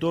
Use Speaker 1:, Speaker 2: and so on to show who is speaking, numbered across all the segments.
Speaker 1: 2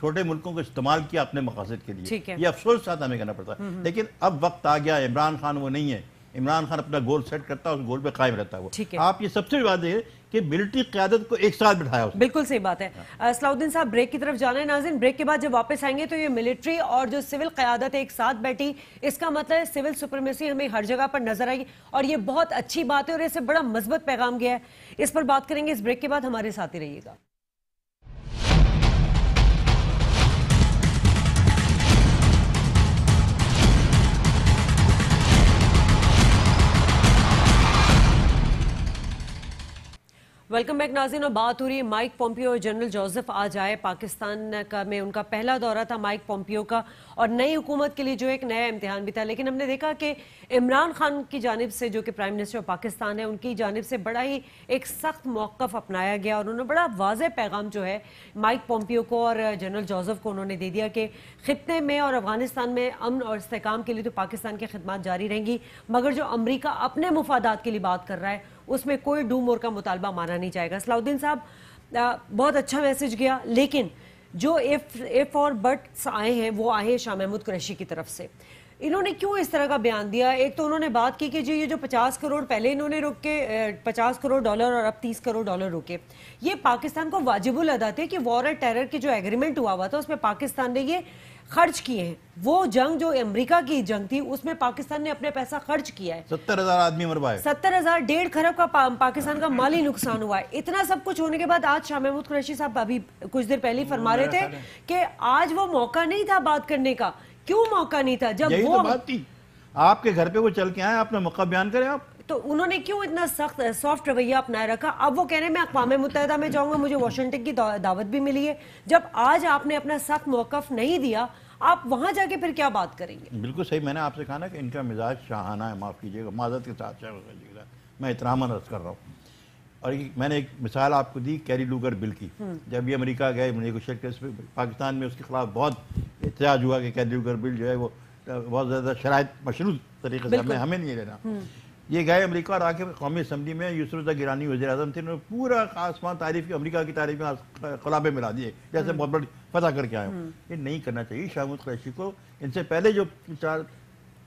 Speaker 1: چھوٹے ملکوں کو استعمال کیا اپنے مقاصد کے لیے.
Speaker 2: ٹھیک ہے.
Speaker 1: یہ افسوس ساتھ ہمیں کرنا پڑتا ہے. لیکن اب وقت آ گیا, عمران خان وہ نہیں ہے. عمران خان اپنا گول سیٹ کرتا ہے, اس گول پہ قائم رہتا ہے. وہ آپ یہ سب سے بات ہے کہ ملٹری قیادت کو ایک ساتھ بٹھایا.
Speaker 2: بالکل صحیح بات ہے. صلاح الدین صاحب بریک کی طرف جانا ہے. ناظرین بریک کے بعد جب واپس آئیں گے تو یہ ملٹری اور جو سول قیادت ایک ساتھ بیٹھی, اس کا مطلب ہے سول سپریمیسی ہمیں ہر جگہ پر نظر آئے گی, اور یہ بہت اچھی بات ہے اور اس سے بڑا مثبت پیغام گیا ہے. اس پر بات کریں گے اس بریک کے بعد. ہمارے ساتھ ہی رہیے گا. ویلکم بیک ناظرین. اور بات ہو رہی ہے مائک پومپیو اور جنرل جوزف آج آئے پاکستان میں ان کا پہلا دورہ تھا مائک پومپیو کا, اور نئی حکومت کے لیے جو ایک نیا امتحان بھی تھا. لیکن ہم نے دیکھا کہ عمران خان کی جانب سے, جو کہ پرائم منسٹر پاکستان ہے, ان کی جانب سے بڑا ہی ایک سخت موقف اپنایا گیا, اور انہوں نے بڑا واضح پیغام جو ہے مائک پومپیو کو اور جنرل جوزف کو انہوں نے دے دیا کہ خطے میں اور افغانستان میں امن اور استحکام کے لیے تو پاکستان کی خدمات جاری رہیں گی, مگر جو امریکہ اپنے مفادات کے لیے بات کر رہا ہے اس میں کوئی ڈو مور کا مطالبہ مانا نہیں جائے گا. صلاح الدین صاحب بہت اچھا میسج گیا, لیکن جو ایف اور بٹس آئے ہیں وہ آئے ہیں شاہ محمود قریشی کی طرف سے. انہوں نے کیوں اس طرح کا بیان دیا؟ ایک تو انہوں نے بات کی کہ جو یہ جو 50 کروڑ پہلے انہوں نے روک کے 50 کروڑ ڈالر اور اب 30 کروڑ ڈالر روکے, یہ پاکستان کو واجب الادا تھے کہ وار اور ٹیرر کی جو ایگریمنٹ ہوا تھا اس میں پاکستان نے یہ خرچ کیے ہیں. وہ جنگ جو امریکہ کی جنگ تھی اس میں پاکستان نے اپنے پیسہ خرچ کیا ہے.
Speaker 1: 70,000 آدمی مر پائے,
Speaker 2: 70,000 1.5 کھرب کا پاکستان کا مالی نقصان ہوا ہے. اتنا سب کچھ ہونے کے بعد آج شاہ محمود قریشی صاحب ابھی کچھ دیر پہلے فرما رہے تھے کہ آج وہ موقع نہیں تھا بات کرنے کا. کیوں موقع نہیں تھا؟ جب وہ
Speaker 1: بات تھی آپ کے گھر پہ وہ چل کے آئے, اپنا موقع بیان کریں آپ.
Speaker 2: تو انہوں نے کیوں اتنا سافٹ رویہ اپنائے رکھا؟ اب وہ کہہ رہے ہیں میں اقوام متحدہ میں جاؤں گا, مجھے واشنگٹن کی دعوت بھی ملی ہے. جب آج آپ نے اپنا سخت موقف نہیں دیا, آپ وہاں جا کے پھر کیا بات کریں گے؟
Speaker 1: بالکل صحیح. میں نے آپ سے کہا نا کہ ان کا مزاج شاہانہ ہے, معاف کیجیے گا, معذرت کے ساتھ میں احترام عرض کر رہا ہوں. اور میں نے ایک مثال آپ کو دی کیری لوگر بل کی. جب یہ امریکہ گئے پاکستان میں اس کے خلاف بہت احتجاج ہوا کہ کیری لوگر بل جو ہے وہ بہت زیادہ شرائط مشروط طریقے سے ہمیں نہیں لینا. یہ گئے امریکہ اور آ کے قومی اسمبلی میں یوسف رضا گیلانی وزیر اعظم تھے, انہوں نے پورا آسمان تعریف کی, امریکہ کی تعریف میں قلابے ملا دیے جیسے بہت بڑی فتح کر کے آئے ہوں. یہ نہیں کرنا چاہیے شاہ محمود قریشی کو. ان سے پہلے جو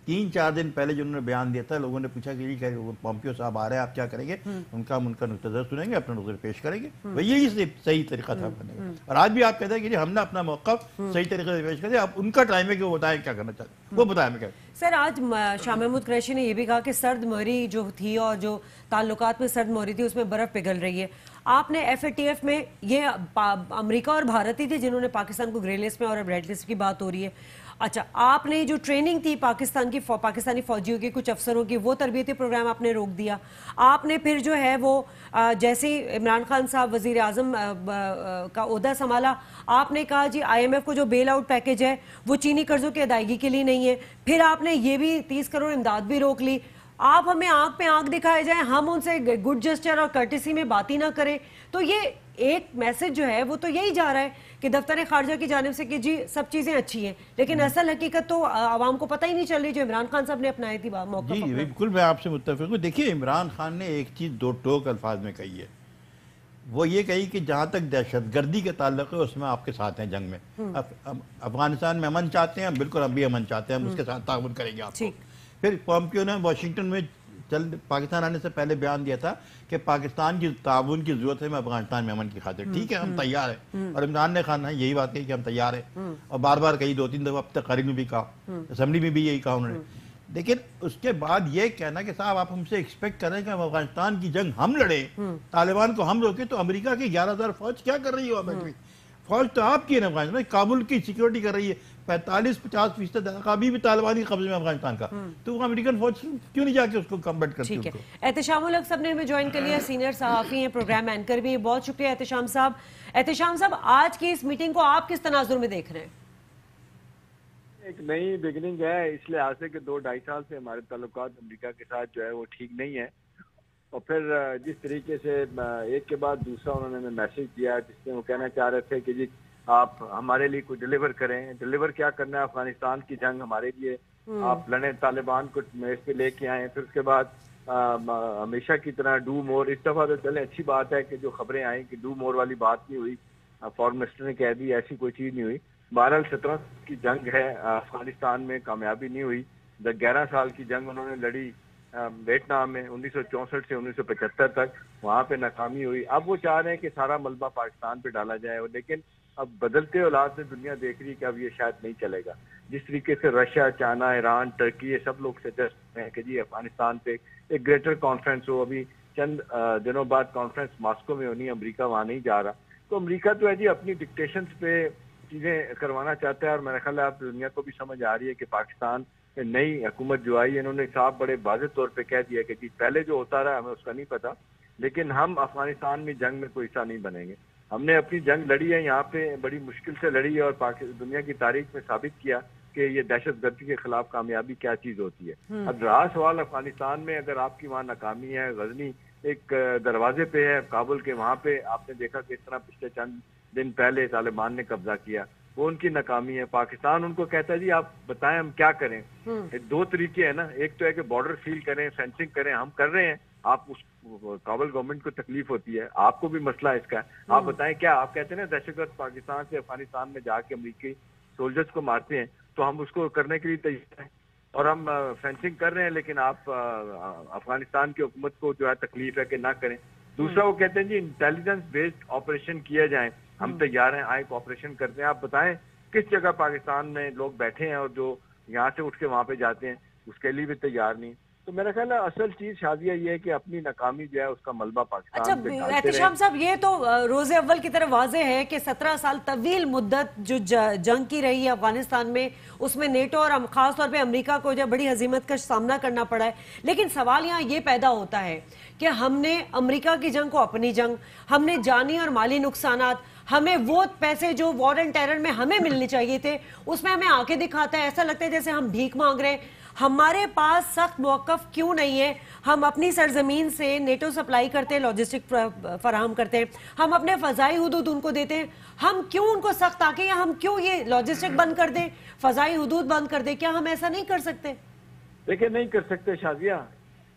Speaker 1: 3-4 دن پہلے جو انہوں نے بیان دیا تھا, لوگوں نے پوچھا کہ جی پومپیو صاحب آ رہے ہیں آپ کیا کریں گے, ان کا نقطہ نظر سنیں گے, اپنا نظر پیش کریں گے. یہی صحیح طریقہ تھا کرنے کا. اور آج بھی آپ کہتے ہیں کہ جی ہم نے اپنا موقف صحیح طریقے سے پیش کر دیا, اب ان کا ٹائم ہے کہ وہ بتائیں کیا کرنا چاہتے ہیں, وہ بتائیں. میں کیا
Speaker 2: سر آج شاہ محمود قریشی نے یہ بھی کہا کہ سرد مہری جو تھی اور جو تعلقات میں سرد مہری تھی اس میں برف پگھل رہی ہے. آپ نے ایف اے ٹی ایف میں یہ امریکہ اور بھارت ہی تھے جنہوں نے پاکستان کو گرے لسٹ میں اور ریڈ لسٹ کی بات ہو رہی ہے. اچھا, آپ نے جو ٹریننگ تھی پاکستانی فوجیوں کی کچھ افسروں کی, وہ تربیتی پروگرام آپ نے روک دیا. آپ نے پھر جو ہے وہ جیسے ہی عمران خان صاحب وزیر اعظم کا عہدہ سنبھالا, آپ نے کہا جی آئی ایم ایف کو جو بیل آؤٹ پیکج ہے وہ چینی قرضوں کی ادائیگی کے لیے نہیں ہے. پھر آپ نے یہ بھی 30 کروڑ امداد بھی روک لی. آپ ہمیں آنکھ پہ آنکھ دکھائے جائیں, ہم ان سے گڈ جسچر اور کرٹیسی میں بات ہی نہ کریں. تو یہ ایک میسج جو ہے وہ تو یہی جا رہا ہے کہ دفتر خارجہ کی جانب سے کہ جی سب چیزیں اچھی ہیں, لیکن اصل حقیقت تو عوام کو پتہ ہی نہیں چل رہی جو عمران خان صاحب نے اپنائی تھی موقع.
Speaker 1: جی بالکل میں آپ سے متفق ہوں. دیکھیے عمران خان نے ایک چیز دو ٹوک الفاظ میں کہی ہے, وہ یہ کہی کہ جہاں تک دہشت گردی کے تعلق ہے اس میں آپ کے ساتھ ہیں جنگ میں. افغانستان میں امن چاہتے ہیں, بالکل ہم بھی امن چاہتے ہیں, ہم اس کے ساتھ تعاون کریں گے آپ کو. پھر پومپیو نے واشنگٹن میں پاکستان آنے سے پہلے بیان دیا تھا کہ پاکستان کی تعاون کی ضرورت ہے میں افغانستان میں امن کی خاطر. ٹھیک ہے, ہم تیار ہیں. اور عمران خان نے یہی بات کہی کہ ہم تیار ہیں, اور بار بار کہی, 2-3 دفعہ اب تک تقاریر میں بھی کہا, اسمبلی میں بھی یہی کہا انہوں نے. لیکن اس کے بعد یہ کہنا کہ صاحب آپ ہم سے ایکسپیکٹ کریں کہ ہم افغانستان کی جنگ ہم لڑیں, طالبان کو ہم روکیں, تو امریکہ کی 11,000 فوج کیا کر رہی ہے وہاں بیٹھی؟ فوج تو آپ کی ہے افغانستان میں, کابل کی سیکورٹی کر رہی ہے. 45-50% ابھی بھی طالبانی قبضے میں افغانستان کا, تو وہ امریکن فوج کیوں نہیں جا کے اس کو کمبیٹ کرتی؟
Speaker 2: ٹھیک ہے. احتشام الحق صاحب نے ہمیں جوائن کر لیا, سینئر صحافی ہیں, پروگرام اینکر بھی ہیں. بہت شکریہ احتشام صاحب. احتشام صاحب, آج کی اس میٹنگ کو آپ کس تناظر میں دیکھ رہے ہیں؟
Speaker 3: ایک نئی بگننگ ہے, اس لحاظ سے کہ 2-2.5 سال سے ہمارے تعلقات امریکہ کے ساتھ جو ہے وہ ٹھیک نہیں ہے. اور پھر جس طریقے سے ایک کے بعد دوسرا انہوں نے میسج دیا جس میں وہ کہنا چاہ رہے تھے کہ جی آپ ہمیرے لیے کوئی ڈیلیور کریں. ڈیلیور کیا کرنا ہے؟ افغانستان کی جنگ ہمارے لیے آپ لڑیں, طالبان کو میز پہ لے کے آئیں. پھر اس کے بعد ہمیشہ کی طرح ڈو مور. اس دفعہ تو چلیں اچھی بات ہے کہ جو خبریں آئیں کہ ڈو مور والی بات نہیں ہوئی, فارن منسٹر نے کہہ دی ایسی کوئی چیز نہیں ہوئی. بہرحال 17 کی جنگ ہے افغانستان میں, کامیابی نہیں ہوئی. 11 سال کی جنگ انہوں نے لڑی ویتنام میں 1964 سے 1975 تک, وہاں پہ ناکامی ہوئی. اب وہ چاہ رہے ہیں کہ سارا ملبہ پاکستان پہ ڈالا جائے, لیکن اب بدلتے حالات میں دنیا دیکھ رہی ہے کہ اب یہ شاید نہیں چلے گا. جس طریقے سے رشیا, چائنا, ایران, ترکی, یہ سب لوگ سجیسٹ ہیں کہ جی افغانستان پہ ایک گریٹر کانفرنس ہو. ابھی چند دنوں بعد کانفرنس ماسکو میں ہونی ہے, امریکہ وہاں نہیں جا رہا. تو امریکہ تو ہے جی اپنی ڈکٹیشنز پہ چیزیں کروانا چاہتا ہے, اور میرا خیال ہے اب دنیا کو بھی سمجھ آ رہی ہے کہ پاکستان نئی حکومت جو آئی ہے, انہوں نے صاحب بڑے واضح طور پہ کہہ دیا کہ جی پہلے جو ہوتا رہا ہمیں اس کا نہیں پتا, لیکن ہم افغانستان میں جنگ میں کوئی حصہ نہیں بنیں گے. ہم نے اپنی جنگ لڑی ہے یہاں پہ, بڑی مشکل سے لڑی ہے, اور دنیا کی تاریخ میں ثابت کیا کہ یہ دہشت گردی کے خلاف کامیابی کیا چیز ہوتی ہے. اب رہا سوال افغانستان میں, اگر آپ کی وہاں ناکامی ہے, غزنی ایک دروازے پہ ہے کابل کے, وہاں پہ آپ نے دیکھا کہ اس طرح پچھلے چند دن پہلے طالبان نے قبضہ کیا, وہ ان کی ناکامی ہے. پاکستان ان کو کہتا ہے جی آپ بتائیں ہم کیا کریں. دو طریقے ہیں نا, ایک تو ہے کہ بارڈر سیل کریں, فینسنگ کریں, ہم کر رہے ہیں. آپ اس کابل گورنمنٹ کو تکلیف ہوتی ہے, آپ کو بھی مسئلہ اس کا ہے, آپ بتائیں کیا. آپ کہتے ہیں نا دہشت گرد پاکستان سے افغانستان میں جا کے امریکی سولجرز کو مارتے ہیں, تو ہم اس کو کرنے کے لیے تیار ہیں, اور ہم فینسنگ کر رہے ہیں, لیکن آپ افغانستان کی حکومت کو جو ہے تکلیف ہے کہ نہ کریں. دوسرا وہ کہتے ہیں جی انٹیلیجنس بیسڈ آپریشن کیا جائیں, ہم تیار ہیں, آئے کوآپریشن کرتے ہیں. آپ بتائیں کس جگہ پاکستان میں لوگ بیٹھے ہیں اور جو یہاں سے اٹھ کے وہاں پہ جاتے ہیں, اس کے لیے بھی تیار نہیں. تو میرا خیال ہے اصل چیز شادیہ یہ ہے کہ اپنی ناکامی جو ہے اس کا ملبہ پاکستان پہ ڈالتے رہیں.
Speaker 2: احتشام صاحب, یہ تو روز اول کی طرف واضح ہے کہ 17 سال طویل مدت جو جنگ کی رہی ہے افغانستان میں, اس میں نیٹو اور خاص طور پہ امریکہ کو جو بڑی ہزیمت کا سامنا کرنا پڑا ہے. لیکن سوال یہاں یہ پیدا ہوتا ہے کہ ہم نے امریکہ کی جنگ کو اپنی جنگ, ہم نے جانی اور مالی نقصانات, ہمیں وہ پیسے جو وار اینڈ ٹیرر میں ہمیں ملنے چاہیے تھے اس میں ہمیں آنکھیں دکھاتا ہے. ایسا لگتا ہے جیسے ہم بھیک مانگ رہے ہیں. ہمارے پاس سخت موقف کیوں نہیں ہے؟ ہم اپنی سرزمین سے نیٹو سپلائی کرتے ہیں, لاجسٹک فراہم کرتے ہیں, ہم اپنے فضائی حدود ان کو دیتے ہیں, ہم کیوں ان کو سخت آکے, یا ہم کیوں یہ لاجسٹک بند کر دیں, فضائی حدود بند کر دیں؟ کیا ہم ایسا نہیں کر سکتے؟
Speaker 3: دیکھیں نہیں کر سکتے شازیہ,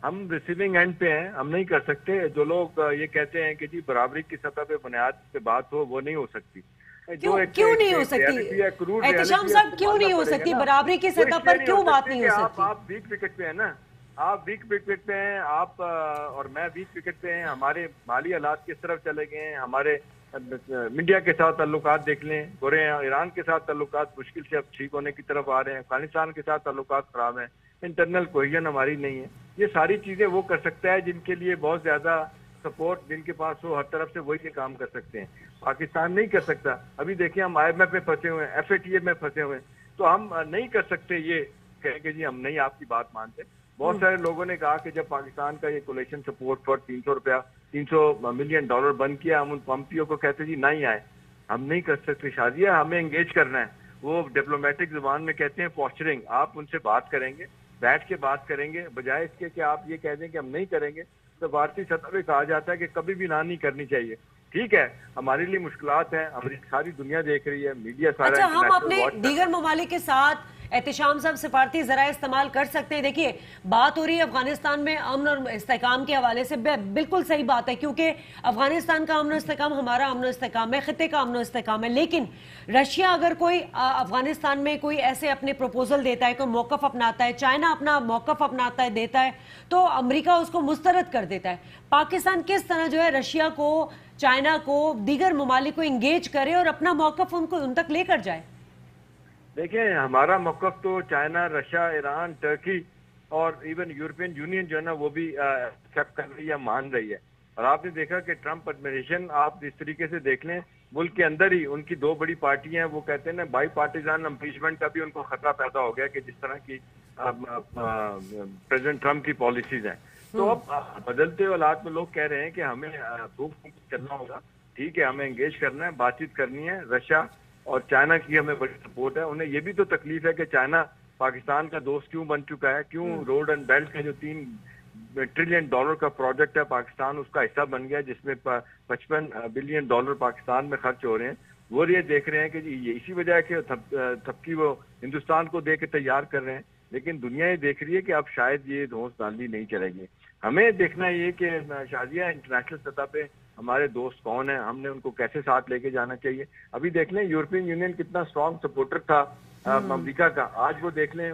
Speaker 3: ہم ریسیونگ اینڈ پہ ہیں, ہم نہیں کر سکتے. جو لوگ یہ کہتے ہیں کہ جی برابری کی سطح پہ بنیاد پہ بات ہو, وہ نہیں ہو سکتی.
Speaker 2: کیوں نہیں ہو سکتی احتشام صاحب, کیوں نہیں ہو سکتی برابری کی سطح پر, کیوں بات نہیں ہو سکتی؟
Speaker 3: آپ ویک وکٹ پہ ہیں نا, آپ ویک وکٹ پہ ہیں, آپ اور میں ویک وکٹ پہ ہیں. ہمارے مالی حالات کس طرف چلے گئے ہیں, ہمارے انڈیا کے ساتھ تعلقات دیکھ لیں برے ہیں, ایران کے ساتھ تعلقات مشکل سے اب ٹھیک ہونے کی طرف آ رہے ہیں, افغانستان کے ساتھ تعلقات خراب ہیں, انٹرنل کوہیژن ہماری نہیں ہے. یہ ساری چیزیں وہ کر سکتا ہے جن کے لیے بہت زیادہ سپورٹ جن کے پاس ہو ہر طرف سے, وہی یہ کام کر سکتے ہیں. پاکستان نہیں کر سکتا. ابھی دیکھیں ہم آئی ایم ایف میں پھنسے ہوئے ہیں, FATF میں پھنسے ہوئے ہیں, تو ہم نہیں کر سکتے یہ کہیں کہ جی ہم نہیں آپ کی بات مانتے. بہت سارے لوگوں نے کہا کہ جب پاکستان کا یہ کولیشن سپورٹ پر $300 ملین بند کیا, ہم ان پمپیوں کو کہتے جی نہیں آئے. ہم نہیں کر سکتے شادیہ, ہمیں انگیج کرنا ہے. وہ ڈپلومیٹک زبان میں کہتے ہیں پوسچرنگ. آپ ان سے بات کریں گے, بیٹھ کے بات کریں گے, بجائے اس کے کہ آپ یہ کہہ دیں کہ ہم نہیں کریں گے. تو بھارتی سطح پہ کہا جاتا ہے کہ کبھی بھی نہ نہیں کرنی چاہیے. ٹھیک ہے, ہمارے لیے مشکلات ہیں, ہماری ساری دنیا دیکھ رہی ہے, میڈیا سارا.
Speaker 2: اچھا, ہم اپنے دیگر ممالک کے ساتھ احتشام صاحب سفارتی ذرائع استعمال کر سکتے ہیں. دیکھیے بات ہو رہی ہے افغانستان میں امن اور استحکام کے حوالے سے, بالکل صحیح بات ہے, کیونکہ افغانستان کا امن و استحکام ہمارا امن و استحکام ہے, خطے کا امن و استحکام ہے. لیکن رشیا اگر کوئی افغانستان میں کوئی ایسے اپنے پروپوزل دیتا ہے, کوئی موقف اپناتا ہے, چائنا اپنا موقف اپناتا ہے, دیتا ہے, تو امریکہ اس کو مسترد کر دیتا ہے. پاکستان کس طرح جو ہے رشیا کو, چائنا کو, دیگر ممالک کو انگیج کرے اور اپنا موقف ان تک لے کر جائے؟
Speaker 3: دیکھیں ہمارا موقف تو چائنا, رشیا, ایران, ترکی اور ایون یورپین یونین جو ہے نا وہ بھی ایکسیپٹ کر رہی ہے, مان رہی ہے. اور آپ نے دیکھا کہ ٹرمپ ایڈمنسٹریشن, آپ اس طریقے سے دیکھ لیں ملک کے اندر ہی ان کی دو بڑی پارٹیاں ہیں, وہ کہتے ہیں نا بائی پارٹیزان امپیچمنٹ کا بھی ان کو خطرہ پیدا ہو گیا کہ جس طرح کی پریزیڈنٹ ٹرمپ کی پالیسیز ہیں. تو اب بدلتے حالات میں لوگ کہہ رہے ہیں کہ ہمیں چلنا ہوگا. ٹھیک ہے, ہمیں انگیج کرنا ہے, بات چیت کرنی ہے. رشیا اور چائنا کی ہمیں بڑی سپورٹ ہے. انہیں یہ بھی تو تکلیف ہے کہ چائنا پاکستان کا دوست کیوں بن چکا ہے, کیوں روڈ اینڈ بیلٹ کا جو $3 ٹریلین کا پروجیکٹ ہے پاکستان اس کا حصہ بن گیا, جس میں $55 بلین پاکستان میں خرچ ہو رہے ہیں. وہ یہ دیکھ رہے ہیں کہ جی اسی وجہ ہے کہ تھپکی وہ ہندوستان کو دے کے تیار کر رہے ہیں. لیکن دنیا یہ دیکھ رہی ہے کہ اب شاید یہ دھوس دھاندلی نہیں چلے گی. ہمیں دیکھنا یہ کہ شازیہ انٹرنیشنل سطح پہ ہمارے دوست کون ہیں, ہم نے ان کو کیسے ساتھ لے کے جانا چاہیے. ابھی دیکھ لیں یورپین یونین کتنا اسٹرانگ سپورٹر تھا امریکہ کا, آج وہ دیکھ لیں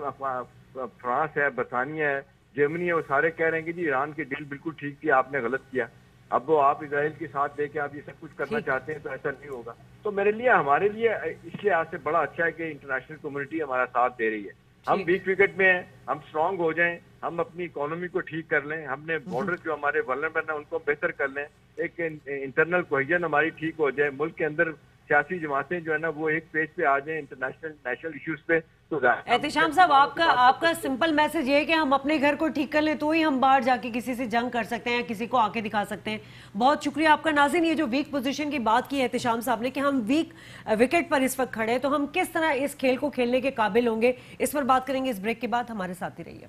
Speaker 3: فرانس ہے, برطانیہ ہے, جرمنی ہے, وہ سارے کہہ رہے ہیں کہ جی ایران کی ڈیل بالکل ٹھیک تھی, آپ نے غلط کیا. اب وہ آپ اسرائیل کے ساتھ دے کے آپ یہ سب کچھ کرنا چاہتے ہیں تو ایسا نہیں ہوگا. تو میرے لیے ہمارے لیے اس لحاظ سے بڑا اچھا ہے کہ انٹرنیشنل کمیونٹی ہمارا ساتھ دے رہی ہے. ہم ویک وکٹ میں ہیں, ہم اسٹرانگ ہو جائیں, ہم اپنی اکانومی کو ٹھیک کر لیں, ہم نے بارڈر جو ہمارے ولنریبل ہیں ان کو بہتر کر لیں, ایک انٹرنل کوہیژن ہماری ٹھیک ہو جائے, ملک کے اندر سیاسی جماعتیں جو ہے نا وہ ایک پیج پہ آ جائیں انٹرنیشنل نیشنل ایشوز پہ. تو
Speaker 2: احتشام صاحب آپ کا سمپل میسج یہ ہے کہ ہم اپنے گھر کو ٹھیک کر لیں تو ہی ہم باہر جا کے کسی سے جنگ کر سکتے ہیں یا کسی کو آ کے دکھا سکتے ہیں. بہت شکریہ آپ کا. ناظرین, یہ جو ویک پوزیشن کی بات کی ہے احتشام صاحب نے کہ ہم ویک وکٹ پر اس وقت کھڑے ہیں, تو ہم کس طرح اس کھیل کو کھیلنے کے قابل ہوں گے, اس پر بات کریں گے اس بریک کے بعد. ہمارے ساتھ ہی رہیے.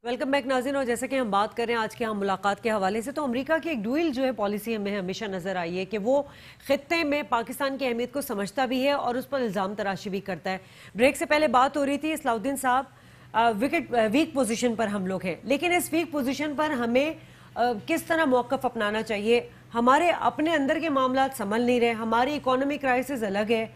Speaker 2: ویلکم بیک ناظرین. اور جیسا کہ ہم بات کر رہے ہیں آج کے ہم ملاقات کے حوالے سے, تو امریکہ کی ایک ڈوئل جو ہے پالیسی ہمیں ہمیشہ نظر آئی ہے کہ وہ خطے میں پاکستان کی اہمیت کو سمجھتا بھی ہے اور اس پر الزام تراشی بھی کرتا ہے. بریک سے پہلے بات ہو رہی تھی صلاح الدین صاحب ویک پوزیشن پر ہم لوگ ہیں, لیکن اس ویک پوزیشن پر ہمیں کس طرح موقف اپنانا چاہیے. ہمارے اپنے اندر کے معاملات سنبھل نہیں رہے, ہماری اکانومی کرائسس الگ ہے,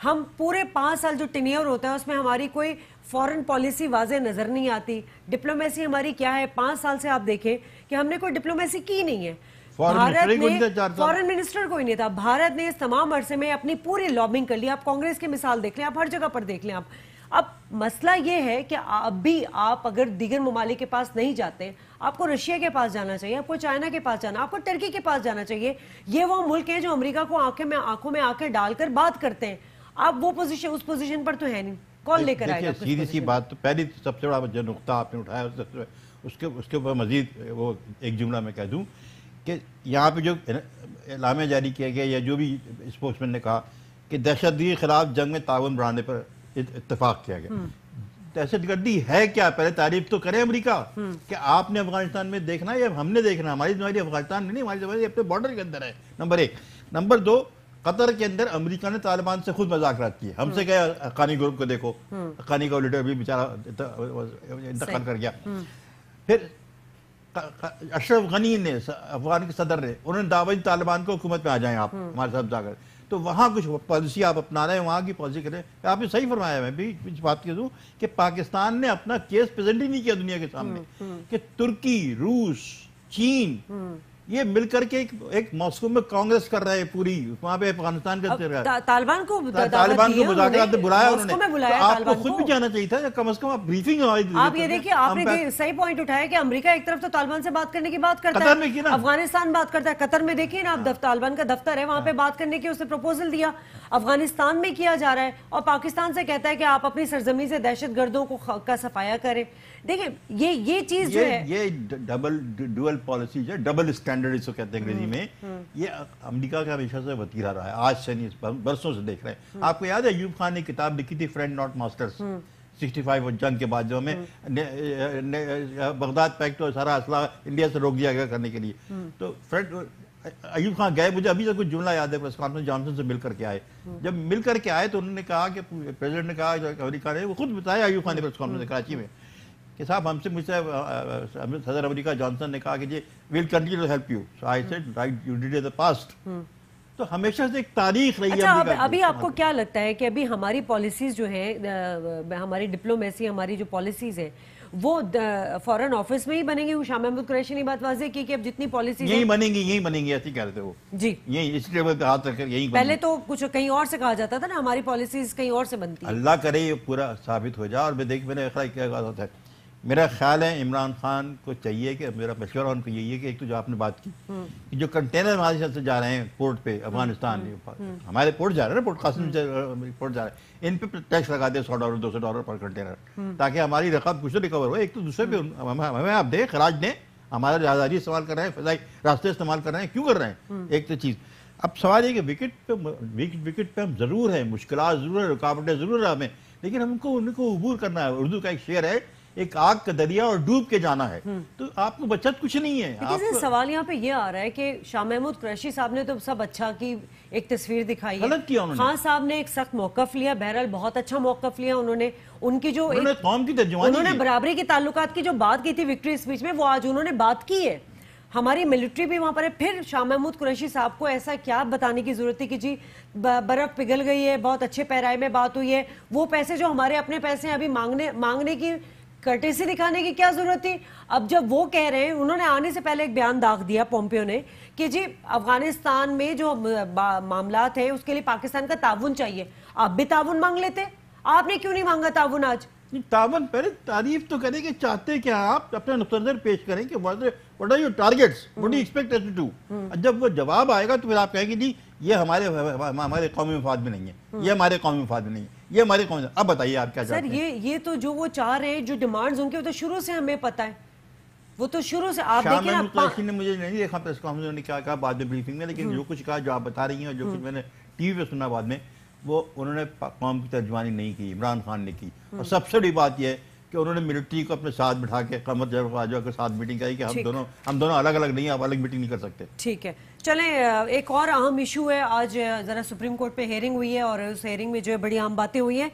Speaker 2: ہم پورے 5 سال جو ٹینیور ہوتا ہے اس میں ہماری کوئی فورن پالیسی واضح نظر نہیں آتی. ڈپلومیسی ہماری کیا ہے, 5 سال سے آپ دیکھیں کہ ہم نے کوئی ڈپلومیسی کی نہیں ہے. فورن منسٹر کوئی نہیں تھا. بھارت نے اس تمام عرصے میں اپنی پوری لابنگ کر لی. آپ کانگریس کی مثال دیکھ لیں, آپ ہر جگہ پر دیکھ لیں. اب مسئلہ یہ ہے کہ اب بھی آپ اگر دیگر ممالک کے پاس نہیں جاتے, آپ کو رشیا کے پاس جانا چاہیے, آپ کو چائنا کے پاس جانا, آپ کو ترکی کے پاس جانا چاہیے. یہ وہ ملک ہیں جو امریکہ کو آنکھوں میں آنکھیں ڈال کر بات کرتے ہیں. آپ وہ پوزیشن اس پوزیشن پر تو ہے نہیں. کون لے کر آئے گا؟
Speaker 1: سیدھی سی بات, تو پہلی سب سے بڑا جو نقطہ آپ نے اٹھایا اس کے اوپر مزید وہ ایک جملہ میں کہہ دوں کہ یہاں پہ جو اعلامیہ جاری کیا گیا یا جو بھی اسپوکس مین نے کہا کہ دہشت گردی کے خلاف جنگ میں تعاون بڑھانے پر اتفاق کیا گیا. دہشت گردی ہے کیا؟ پہلے تعریف تو کریں امریکہ کہ آپ نے افغانستان میں دیکھنا ہے یا ہم نے دیکھنا. ہماری ذمہ افغانستان میں نہیں, ہماری ذمہ اپنے بارڈر کے اندر ہے. نمبر 1. نمبر 2, قطر کے اندر امریکہ نے طالبان سے خود مذاکرات کیے. ہم سے کہا حقانی گروپ کو دیکھو, حقانی کا لیڈر بھی بیچارہ انتقال کر گیا. پھر اشرف غنی نے, افغان کے صدر نے, انہوں نے دعوت طالبان کو حکومت میں آ جائیں آپ ہمارے ساتھ جا کر. تو وہاں کچھ پالیسی آپ اپنا رہے ہیں, وہاں کی پالیسی کریں. آپ نے صحیح فرمایا, میں بھی اس بات کی دوں کہ پاکستان نے اپنا کیس پریزنٹ ہی نہیں کیا دنیا کے سامنے کہ ترکی, روس, چین یہ مل کر کے ایک ماسکو میں کانگریس کر رہے ہیں پوری, وہاں پہ افغانستان کا
Speaker 2: طالبان کو
Speaker 1: مذاکرات میں بلایا انہوں نے. آپ کو خود بھی جانا چاہیے تھا, کم از کم آپ بریفنگ.
Speaker 2: آپ یہ دیکھیں, آپ نے صحیح پوائنٹ اٹھایا کہ امریکہ ایک طرف تو طالبان سے بات کرنے کی بات کرتا ہے, افغانستان بات کرتا ہے, قطر میں دیکھیے نا آپ, طالبان کا دفتر ہے وہاں پہ بات کرنے کی, اس نے پروپوزل دیا. افغانستان میں کیا جا رہا ہے اور پاکستان سے کہتا ہے کہ آپ اپنی سرزمین سے دہشت گردوں کا صفایا کریں. دیکھیں یہ چیز جو ہے, یہ
Speaker 1: ڈوئل پالیسی جو ہے, ڈبل اسٹینڈرڈ اس کو کہتے ہیں انگریزی میں, یہ امریکہ کا ہمیشہ سے وتیرہ رہا ہے. آج سے نہیں, برسوں سے دیکھ رہے ہیں. آپ کو یاد ہے ایوب خان نے کتاب لکھی تھی فرینڈ ناٹ ماسٹرز, 65 جنگ کے بعد جو ہمیں بغداد پیکٹ اور سارا اسلحہ انڈیا سے روک دیا گیا کرنے کے لیے. تو ایوب خان گئے, مجھے ابھی تک کچھ جملہ یاد ہے, پریس کانفرنس جانسن سے مل کر کے آئے. جب مل کر کے آئے تو انہوں نے کہا کہ پریزیڈنٹ نے کہا, امریکہ نے وہ خود بتایا ایوب خان نے پریس کانفرنس کراچی میں کہ صاحب مجھ سے صدر امریکہ جانسن نے کہا کہ جی will continue to help you. So I said right you did in the past. تو ہمیشہ سے ایک تاریخ رہی ہے.
Speaker 2: اچھا, ابھی آپ کو کیا لگتا ہے کہ ابھی ہماری پالیسیز جو ہیں, ہماری ڈپلومیسی, ہماری جو پالیسیز ہیں وہ فورن آفس میں ہی بنیں گی؟ شاہ محمود قریشی نے بات واضح کی کہ اب جتنی پالیسیز
Speaker 1: یہی بنیں گی ایسی کہہ رہے تھے وہ.
Speaker 2: جی,
Speaker 1: یہی اس ٹیبل پہ ہاتھ رکھ کر یہی.
Speaker 2: پہلے تو کچھ کہیں اور سے کہا جاتا تھا نا, ہماری پالیسیز کہیں اور سے بنتی.
Speaker 1: اللہ کرے یہ پورا ثابت ہو جائے. اور میں نے کیا کہا ہوتا ہے, میرا خیال ہے عمران خان کو چاہیے کہ, میرا مشورہ ان کو یہی ہے کہ ایک تو جو آپ نے بات کی کہ جو کنٹینر ہمارے ساتھ سے جا رہے ہیں پورٹ پہ افغانستان, ہمارے پورٹ جا رہے ہیں نا, پورٹ قاسم سے پورٹ جا رہے ہیں, ان پہ ٹیکس لگا دیں $100 $200 پر کنٹینر, تاکہ ہماری رقم کچھ تو ریکور ہو. ایک تو دوسرے پہ ہمیں آپ دیں, خراج دیں. ہمارا آزادی استعمال کر رہے ہیں, فضائی راستے استعمال کر رہے ہیں, کیوں کر رہے ہیں؟ ایک تو چیز. اب سوال یہ کہ وکٹ پہ ہم ضرور ہیں, مشکلات ضرور ہیں, رکاوٹیں ضرور ہیں ہمیں, لیکن ہم کو ان کو عبور کرنا ہے. اردو کا ایک شعر ہے ایک آگ کا دریا اور ڈوب کے جانا ہے تو آپ کو بچت کچھ نہیں ہے.
Speaker 2: لیکن سوال یہاں پہ یہ آ رہا ہے کہ شاہ محمود قریشی صاحب نے تو سب اچھا کی ایک تصویر دکھائی ہے,
Speaker 1: غلط کیا انہوں نے.
Speaker 2: خان صاحب نے ایک سخت موقف لیا, بہرحال بہت اچھا موقف لیا انہوں نے. ان کی جو
Speaker 1: قوم کی ترجمانی,
Speaker 2: انہوں نے برابری کے تعلقات کی جو بات کی تھی وکٹری اسپیچ میں, وہ آج انہوں نے بات کی ہے. ہماری ملٹری بھی وہاں پر ہے. پھر شاہ محمود قریشی صاحب کو ایسا کیا بتانے کی ضرورت تھی کہ جی برف پگھل گئی ہے, بہت اچھے پیرائے میں بات ہوئی ہے, وہ پیسے جو ہمارے اپنے پیسے ہیں ابھی مانگنے کی کرٹیسی دکھانے کی کیا ضرورت تھی. اب جب وہ کہہ رہے ہیں, انہوں نے آنے سے پہلے ایک بیان داغ دیا پومپیو نے کہ جی افغانستان میں جو معاملات ہیں اس کے لیے پاکستان کا تعاون چاہیے. آپ بھی تعاون مانگ لیتے, آپ نے کیوں نہیں مانگا تعاون آج؟
Speaker 1: تعاون پہلے تعریف تو کریں کہ چاہتے کیا آپ اپنا نقطہ نظر پیش کریں کہ what are your targets, what do you expect us to do. جب وہ جواب آئے گا تو پھر آپ کہیں گے جی یہ ہمارے قومی مفاد میں نہیں ہے, یہ ہمارے قومی مفاد میں نہیں ہے, یہ ہمارے قومی. اب بتائیے آپ کیا چاہتے ہیں.
Speaker 2: سر یہ تو جو وہ چاہ رہے ہیں, جو ڈیمانڈز ان کے, وہ تو شروع سے ہمیں پتہ ہے, وہ تو شروع سے. آپ
Speaker 1: شاہ محمود قریشی نے مجھے نہیں دیکھا پریس کانفرنس نے کیا کہا بعد میں بریفنگ میں, لیکن جو کچھ کہا جو آپ بتا رہی ہیں اور جو کچھ میں نے ٹی وی پہ سنا بعد میں, وہ انہوں نے قوم کی ترجمانی نہیں کی, عمران خان نے کی. اور سب سے بڑی بات یہ ہے کہ انہوں نے ملٹری کو اپنے ساتھ بٹھا کے قمر جوہر خواجہ کے ساتھ میٹنگ کری کہ ہم دونوں الگ الگ نہیں, آپ الگ میٹنگ نہیں کر سکتے.
Speaker 2: ٹھیک ہے, چلیں ایک اور اہم ایشو ہے. آج ذرا سپریم کورٹ پہ ہیئرنگ ہوئی ہے اور اس ہیئرنگ میں جو ہے بڑی اہم باتیں ہوئی ہیں.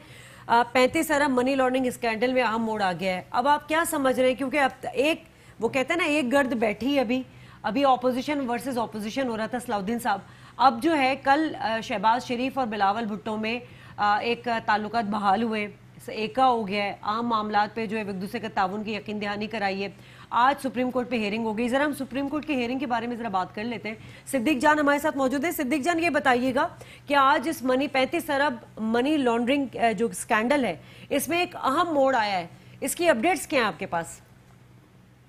Speaker 2: 35 ارب منی لانڈرنگ اسکینڈل میں اہم موڑ آ گیا ہے. اب آپ کیا سمجھ رہے ہیں, کیونکہ اب ایک وہ کہتے ہیں نا ایک گرد بیٹھی ابھی اپوزیشن ورسز اپوزیشن ہو رہا تھا صلاح الدین صاحب. اب جو ہے کل شہباز شریف اور بلاول بھٹو میں ایک تعلقات بحال ہوئے, ایکا ہو گیا ہے, عام معاملات پہ جو ہے ایک دوسرے کا تعاون کی یقین دہانی کرائی ہے. آج سپریم کورٹ پہ ہیئرنگ ہو گئی. ذرا ہم سپریم کورٹ کی ہیئرنگ کے بارے میں ذرا بات کر لیتے ہیں. صدیق جان ہمارے ساتھ موجود ہیں. صدیق جان یہ بتائیے گا کہ آج اس 35 ارب منی لانڈرنگ جو اسکینڈل ہے اس میں ایک اہم موڑ آیا ہے, اس کی اپڈیٹس کیا ہیں آپ کے پاس؟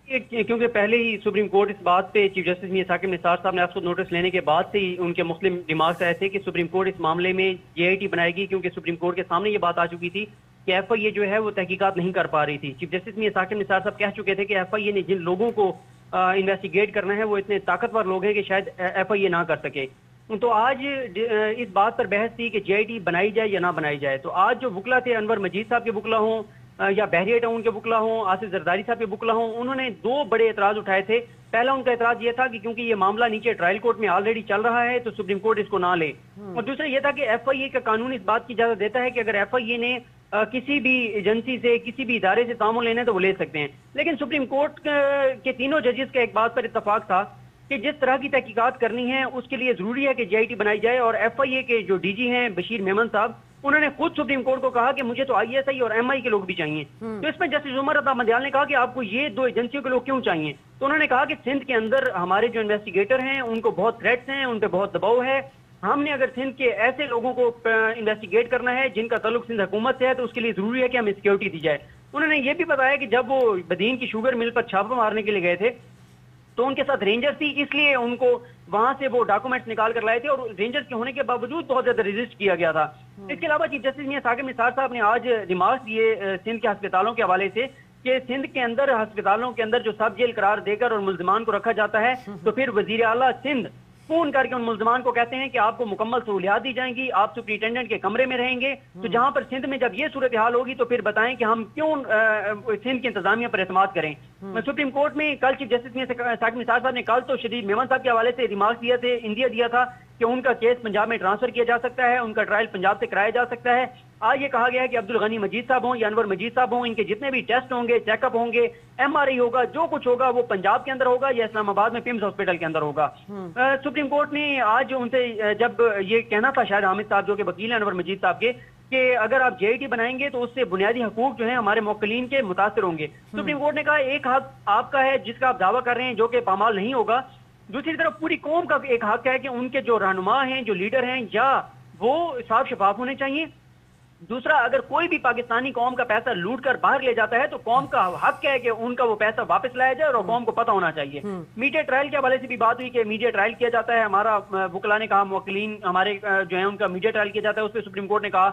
Speaker 4: کیونکہ پہلے ہی سپریم کورٹ اس بات پہ چیف جسٹس میاں ثاقب نثار صاحب نے آپ کو نوٹس لینے کے بعد سے ہی ان کے مسلم ریمارکس آئے تھے کہ سپریم کورٹ اس معاملے میں جے آئی ٹی بنائے گی, کیونکہ سپریم کورٹ کے سامنے یہ بات آ چکی تھی کہ ایف آئی اے جو ہے وہ تحقیقات نہیں کر پا رہی تھی. چیف جسٹس میاں ثاقب نثار صاحب کہہ چکے تھے کہ ایف آئی اے نے جن لوگوں کو انویسٹیگیٹ کرنا ہے وہ اتنے طاقتور لوگ ہیں کہ شاید ایف آئی اے نہ کر سکے. تو آج اس بات پر بحث تھی کہ جے آئی ٹی بنائی جائے یا نہ بنائی جائے. تو آج جو وکلا تھے, انور مجید صاحب کے وکلا ہوں یا بحریہ ٹاؤن کے وکلا ہوں, آصف زرداری صاحب کے وکلا ہوں, انہوں نے 2 بڑے اعتراض اٹھائے تھے. پہلا ان کا اعتراض یہ تھا کہ کیونکہ یہ معاملہ نیچے ٹرائل کورٹ میں آلریڈی چل رہا ہے تو سپریم کورٹ اس کو نہ لے. اور دوسرا یہ تھا کہ ایف آئی اے کا قانون اس بات کی اجازت دیتا ہے کہ اگر ایف آئی اے نے کسی بھی ایجنسی سے کسی بھی ادارے سے تعاون لینا ہے تو وہ لے سکتے ہیں. لیکن سپریم کورٹ کے تینوں ججز کا ایک بات پر اتفاق تھا کہ جس طرح کی تحقیقات کرنی ہے اس کے لیے ضروری ہے کہ جے آئی ٹی بنائی جائے. اور ایف آئی اے کے جو ڈی جی ہیں بشیر میمن صاحب, انہوں نے خود سپریم کورٹ کو کہا کہ مجھے تو آئی ایس آئی اور ایم آئی کے لوگ بھی چاہیے. تو اس میں جسٹس عمر عطا مندیال نے کہا کہ آپ کو یہ 2 ایجنسیوں کے لوگ کیوں چاہیے؟ تو انہوں نے کہا کہ سندھ کے اندر ہمارے جو انویسٹیگیٹر ہیں ان کو بہت تھریٹس ہیں, ان پہ بہت دباؤ ہے. ہم نے اگر سندھ کے ایسے لوگوں کو انویسٹیگیٹ کرنا ہے جن کا تعلق سندھ حکومت سے ہے تو اس کے لیے ضروری ہے کہ ہمیں سیکورٹی دی جائے. انہوں نے یہ بھی بتایا کہ جب وہ بدین کی شوگر مل پر چھاپا مارنے کے لیے گئے تھے تو ان کے ساتھ رینجرز تھی, اس لیے ان کو وہاں سے وہ ڈاکومنٹس نکال کر لائے تھے اور رینجرز کے ہونے کے باوجود بہت زیادہ ریزسٹ کیا گیا تھا. اس کے علاوہ چیف جسٹس میاں ثاقب نثار صاحب نے آج ریمارکس دیے سندھ کے ہسپتالوں کے حوالے سے کہ سندھ کے اندر ہسپتالوں کے اندر جو سب جیل قرار دے کر اور ملزمان کو رکھا جاتا ہے تو پھر وزیر اعلیٰ سندھ فون کر کے ان ملزمان کو کہتے ہیں کہ آپ کو مکمل سہولیات دی جائیں گی, آپ سپرنٹینڈنٹ کے کمرے میں رہیں گے. تو جہاں پر سندھ میں جب یہ صورتحال ہوگی تو پھر بتائیں کہ ہم کیوں سندھ کی انتظامیہ پر اعتماد کریں. سپریم کورٹ میں کل چیف جسٹس میاں ثاقب نثار صاحب نے کل تو شریف میمن صاحب کے حوالے سے ریمارکس دیا تھا کہ ان کا کیس پنجاب میں ٹرانسفر کیا جا سکتا ہے, ان کا ٹرائل پنجاب سے کرایا جا سکتا ہے. آج یہ کہا گیا ہے کہ عبد الغنی مجید صاحب ہوں یا انور مجید صاحب ہوں, ان کے جتنے بھی ٹیسٹ ہوں گے, چیک اپ ہوں گے, ایم آر آئی ہوگا, جو کچھ ہوگا وہ پنجاب کے اندر ہوگا یا اسلام آباد میں پیمز ہاسپٹل کے اندر ہوگا. سپریم کورٹ نے آج ان سے جب یہ کہنا تھا شاہد حامد صاحب جو کہ وکیل ہیں انور مجید صاحب کے کہ اگر آپ جے آئی ٹی بنائیں گے تو اس سے بنیادی حقوق جو ہیں ہمارے موکلین کے متاثر ہوں گے. سپریم کورٹ نے کہا ایک حق آپ کا ہے جس کا آپ دعویٰ کر رہے ہیں جو کہ پامال نہیں ہوگا, دوسری طرف پوری قوم کا ایک حق ہے کہ ان کے جو رہنما ہیں, جو لیڈر ہیں, یا وہ صاف شفاف ہونے چاہیے. دوسرا, اگر کوئی بھی پاکستانی قوم کا پیسہ لوٹ کر باہر لے جاتا ہے تو قوم کا حق ہے کہ ان کا وہ پیسہ واپس لایا جائے اور قوم کو پتہ ہونا چاہیے. میڈیا ٹرائل کے حوالے سے بھی بات ہوئی کہ میڈیا ٹرائل کیا جاتا ہے, ہمارا وکلا نے کہا موکلین ہمارے جو ہیں ان کا میڈیا ٹرائل کیا جاتا ہے, اس پہ سپریم کورٹ نے کہا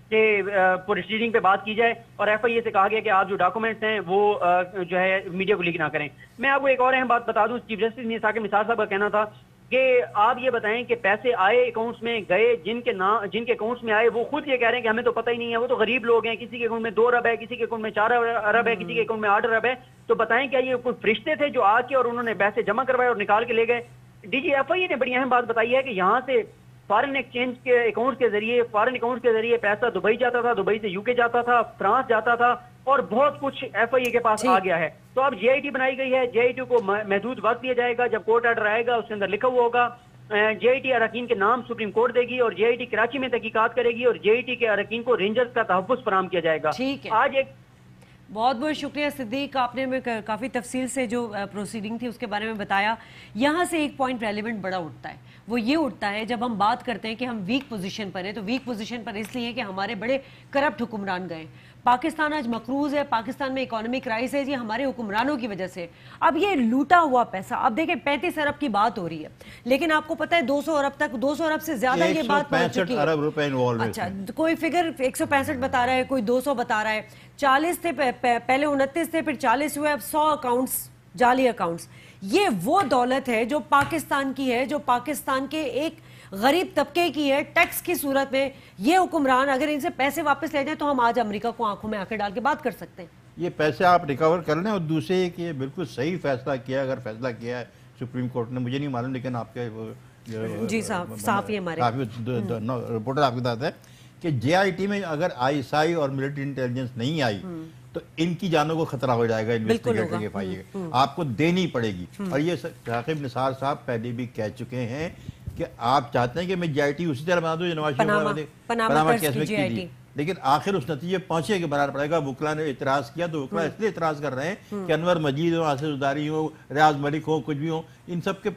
Speaker 4: کہ پروسیڈنگ پہ بات کی جائے اور ایف آئی اے سے کہا گیا کہ آپ جو ڈاکومنٹس ہیں وہ جو ہے میڈیا کو لیک نہ کریں. میں آپ کو ایک اور اہم بات بتا دوں, چیف جسٹس میاں ثاقب نثار صاحب کا کہنا تھا کہ آپ یہ بتائیں کہ پیسے آئے اکاؤنٹس میں گئے، جن کے اکاؤنٹس میں آئے وہ خود یہ کہہ رہے ہیں کہ ہمیں تو پتہ ہی نہیں ہے، وہ تو غریب لوگ ہیں، کسی کے اکاؤنٹ میں 2 ارب ہے، کسی کے اکاؤنٹ میں 4 ارب ہے، کسی کے اکاؤنٹ میں 8 ارب ہے. تو بتائیں کیا یہ کوئی فرشتے تھے جو آ کے اور انہوں نے پیسے جمع کروائے اور نکال کے لے گئے؟ ڈی جی ایف آئی نے بڑی اہم بات بتائی ہے کہ یہاں سے فارن ایکسچینج کے اکاؤنٹس کے ذریعے پیسہ دبئی جاتا تھا، دبئی سے یو کے جاتا تھا، فرانس جاتا تھا، اور بہت کچھ ایف آئی اے کے پاس آ گیا ہے. تو اب جے آئی ٹی بنائی گئی ہے، جے آئی ٹی کو محدود وقت دیا جائے گا. جب کورٹ آرڈر آئے گا اس کے اندر لکھا ہوا ہوگا جے آئی ٹی اراکین کے نام سپریم کورٹ دے گی، اور جے آئی ٹی کراچی میں تحقیقات کرے گی، اور جے آئی ٹی کے اراکین کو رینجرز کا تحفظ فراہم کیا جائے گا. آج ایک
Speaker 2: بہت بہت شکریہ صدیق، آپ نے کافی تفصیل سے جو پروسیڈنگ تھی اس کے بارے میں بتایا. یہاں سے ایک پوائنٹ ریلیونٹ بڑا اٹھتا ہے، وہ یہ اٹھتا ہے جب ہم بات کرتے ہیں کہ ہم ویک پوزیشن پر ہیں، تو ویک پوزیشن پر اس لیے کہ ہمارے بڑے کرپٹ حکمران گئے. پاکستان آج مقروض ہے، پاکستان میں اکانومی کرائسس ہے، یہ ہمارے حکمرانوں کی وجہ سے. اب یہ لوٹا ہوا پیسہ، اب دیکھیں 35 ارب کی بات ہو رہی ہے، لیکن آپ کو پتہ ہے 200 ارب تک، 200 ارب سے زیادہ یہ بات پہنچ چکی ہے.
Speaker 1: 165 ارب روپے انوالو ہے.
Speaker 2: اچھا، کوئی فگر 165 بتا رہا ہے، کوئی 200 بتا رہا ہے. 40 تھے پہلے، 29 تھے، پھر 40 ہوئے، اب 100 اکاؤنٹس، جعلی اکاؤنٹس. یہ وہ دولت ہے جو پاکستان کی ہے، جو پاکستان کے ایک غریب طبقے کی ہے. ٹیکس کی صورت میں یہ حکمران اگر ان سے پیسے واپس لے جائیں تو ہم آج امریکہ کو آنکھوں میں آنکھیں ڈال کے بات کر سکتے ہیں.
Speaker 1: یہ پیسے آپ ریکور کر لیں. اور دوسرے یہ کہ یہ بالکل صحیح فیصلہ کیا، اگر فیصلہ کیا ہے سپریم کورٹ نے، مجھے نہیں معلوم، لیکن آپ کے
Speaker 2: جی صحافی ہمارے
Speaker 1: رپورٹر آپ کے ساتھ ہے کہ جے آئی ٹی میں اگر آئی ایس آئی اور ملٹری انٹیلیجنس نہیں آئی تو ان کی جانوں کو خطرہ ہو جائے گا. انویسٹیگیٹر کے پائیے گا، آپ کو دینی پڑے گی. اور یہ ثاقب نثار صاحب پہلے بھی کہہ چکے ہیں کہ آپ چاہتے ہیں کہ میں جے آئی ٹی اسی طرح بنا دوں جو نواز شریف پناما کیس میں کی تھی، لیکن آخر اس نتیجے پہنچے کے بنانا پڑے گا. وکلا نے اعتراض کیا تو وکلا اس لیے اعتراض کر رہے ہیں کہ انور مجید ہو، آصف زرداری ہو، ریاض ملک ہو، کچھ بھی ہو، ان سب کے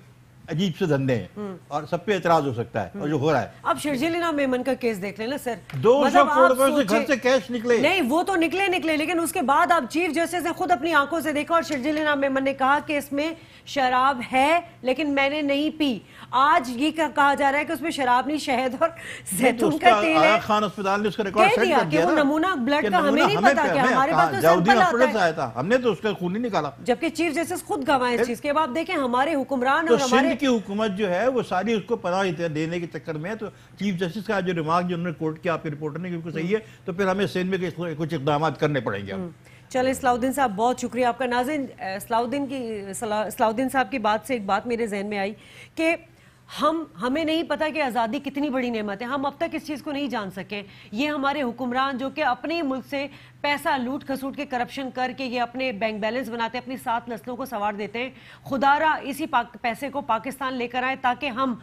Speaker 1: عجیب سے دھندے ہیں اور سب پہ اعتراض ہو سکتا ہے. اور جو ہو رہا ہے
Speaker 2: اب شرجیل انعام میمن کا کیس دیکھ لیں نا سر،
Speaker 1: 200 کروڑ روپے سے گھر سے کیش نکلے.
Speaker 2: نہیں وہ تو نکلے، لیکن اس کے بعد اب چیف جسٹس نے خود اپنی آنکھوں سے دیکھا اور شرجیل انعام میمن نے کہا کہ اس میں شراب ہے لیکن میں نے نہیں پی. آج یہ کہا جا رہا ہے کہ اس میں شراب نہیں، شہد اور زیتون کا تیل ہے.
Speaker 1: آغا خان اسپتال نے اس کا ریکارڈ
Speaker 2: کہہ دیا کہ وہ نمونہ بلڈ کا ہمیں نہیں پتا کہ ہمارے پاس تو سیمپل آتا ہے،
Speaker 1: ہم نے تو اس کا خون نہیں نکالا.
Speaker 2: جبکہ چیف جسٹس خود گواہ اس چیز کے. بعد دیکھیں ہمارے حکمران
Speaker 1: تو
Speaker 2: اور ہمارے
Speaker 1: سندھ کی حکومت جو ہے وہ ساری اس کو پناہ دینے کے چکر میں ہے. تو چیف جسٹس کا جو ریمارک جو انہوں نے کوٹ کیا آپ کے رپورٹر نے بالکل صحیح ہے. تو پھر ہمیں سندھ میں کچھ اقدامات کرنے پڑیں گے.
Speaker 2: چلیں صلاح الدین صاحب بہت شکریہ آپ کا. ناظرین صلاح الدین صاحب کی بات سے ایک بات میرے ذہن میں آئی کہ ہمیں نہیں پتا کہ آزادی کتنی بڑی نعمت ہے. ہم اب تک اس چیز کو نہیں جان سکے. یہ ہمارے حکمران جو کہ اپنے ملک سے پیسہ لوٹ کھسوٹ کے کرپشن کر کے یہ اپنے بینک بیلنس بناتے ہیں، اپنی 7 نسلوں کو سوار دیتے ہیں. خدا را اسی پیسے کو پاکستان لے کر آئے تاکہ ہم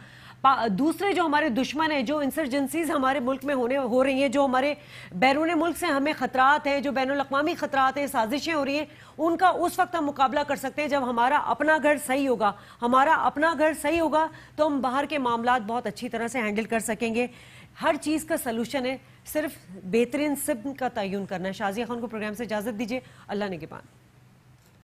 Speaker 2: دوسرے جو ہمارے دشمن ہیں، جو انسرجنسیز ہمارے ملک میں ہو رہی ہیں، جو ہمارے بیرون ملک سے ہمیں خطرات ہیں، جو بین الاقوامی خطرات ہیں، سازشیں ہو رہی ہیں، ان کا اس وقت ہم مقابلہ کر سکتے ہیں جب ہمارا اپنا گھر صحیح ہوگا. ہمارا اپنا گھر صحیح ہوگا تو ہم باہر کے معاملات بہت اچھی طرح سے ہینڈل کر سکیں گے. ہر چیز کا سلوشن ہے صرف بہترین سمت کا تعین کرنا ہے. شازیہ خان کو پروگرام سے اجازت دیجیے. اللہ نگہبان.